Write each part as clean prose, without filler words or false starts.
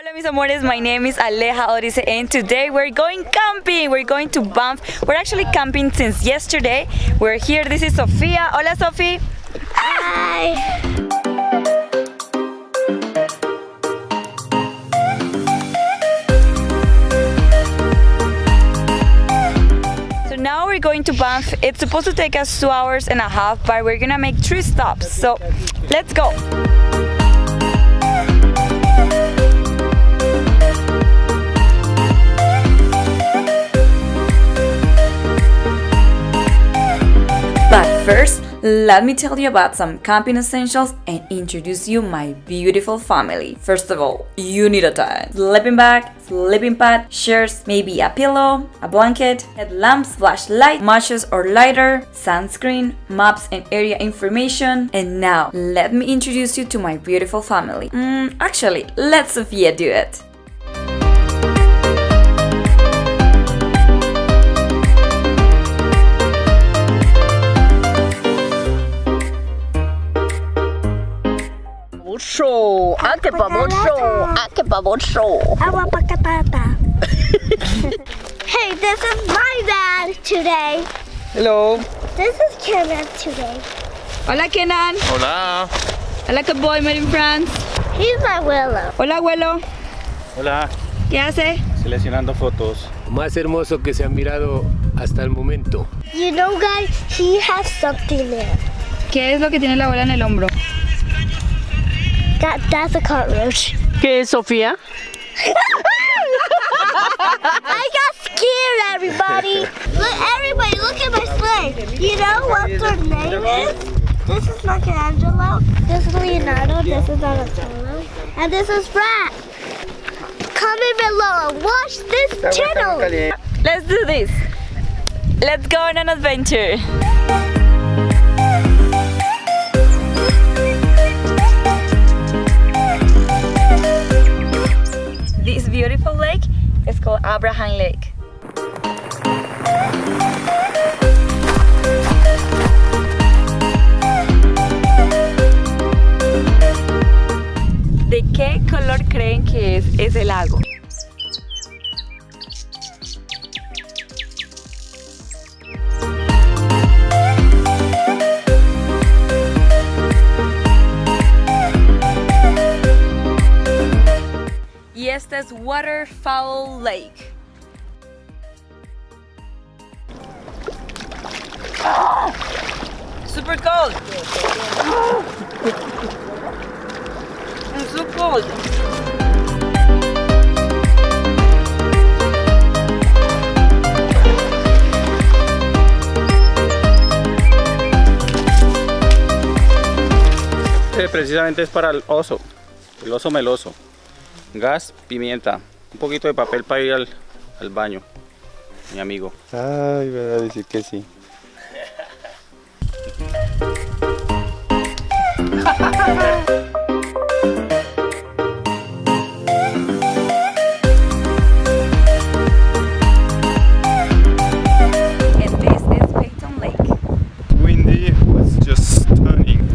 Hola mis amores, my name is Aleja Odyssey and today we're going camping. We're going to Banff. We're actually camping since yesterday. We're here. This is Sofia. Hola Sofi. Hi. So now we're going to Banff. It's supposed to take us 2 hours and a half, but we're gonna make 3 stops. So let's go. But first, let me tell you about some camping essentials and introduce you my beautiful family. First of all, you need a tent, sleeping bag, sleeping pad, shirts, maybe a pillow, a blanket, headlamps, flashlight, matches or lighter, sunscreen, maps and area information. And now, let me introduce you to my beautiful family. Actually, let Sophia do it. Qué baboso. Agua pacatata. Hey, this is my dad today. Hello. This is Kenneth today. Hola Kenan. Hola. Hola good boy, made in France. He's my Willow. Hola abuelo. Hola. ¿Qué hace? Seleccionando fotos. Más hermoso que se ha mirado hasta el momento. You know, guys, he has something there. ¿Qué es lo que tiene la abuela en el hombro? That's a cockroach. ¿Qué es, Sofía? I got scared, everybody. Look at my sleigh. You know what their name is? This is Michelangelo. This is Leonardo. This is Donatello. And this is Brad. Comment below and watch this channel. Let's do this. Let's go on an adventure. This beautiful lake is called Abraham Lake. ¿De qué color creen que es ese lago? Y este es Waterfowl Lake. Super cold. It's so cold. Precisamente es para el oso meloso. Gas, pimienta, un poquito de papel para ir al baño, mi amigo. Ay, voy a decir que sí. And this is Peyton Lake. Windy was just stunning.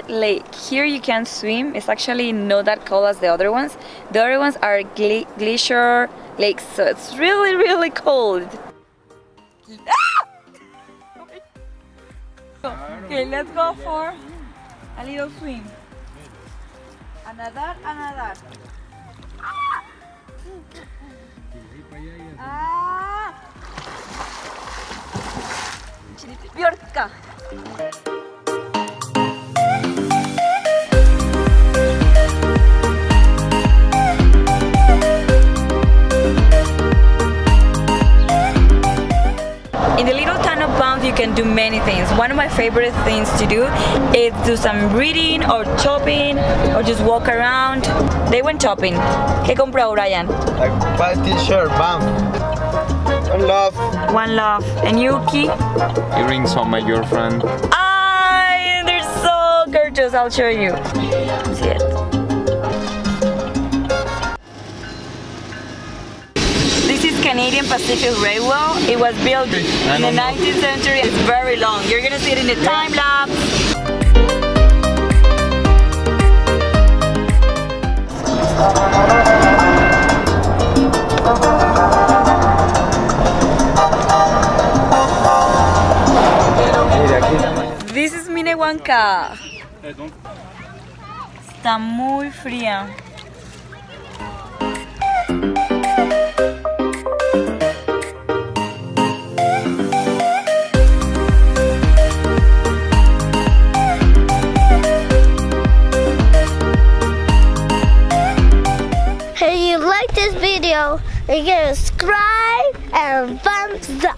Lake. Here you can swim. It's actually not that cold as the other ones. The other ones are glacier lakes, so it's really cold. Okay, let's go for a little swim. A nadar, a nadar. Chiripiorca. In the little town of Banff, you can do many things. One of my favorite things to do is do some reading or shopping or just walk around. They went shopping. ¿Qué compró Brian? Like my t-shirt, Banff. One love. One love. And Yuki? Earrings from my girlfriend. Ah, they're so gorgeous. I'll show you. See it. This is Canadian Pacific Railway. It was built in the 19th century. It's very long. You're gonna see it in the time lapse. This is Minehuanca. Está muy fría. If you like this video, you can subscribe and thumbs up.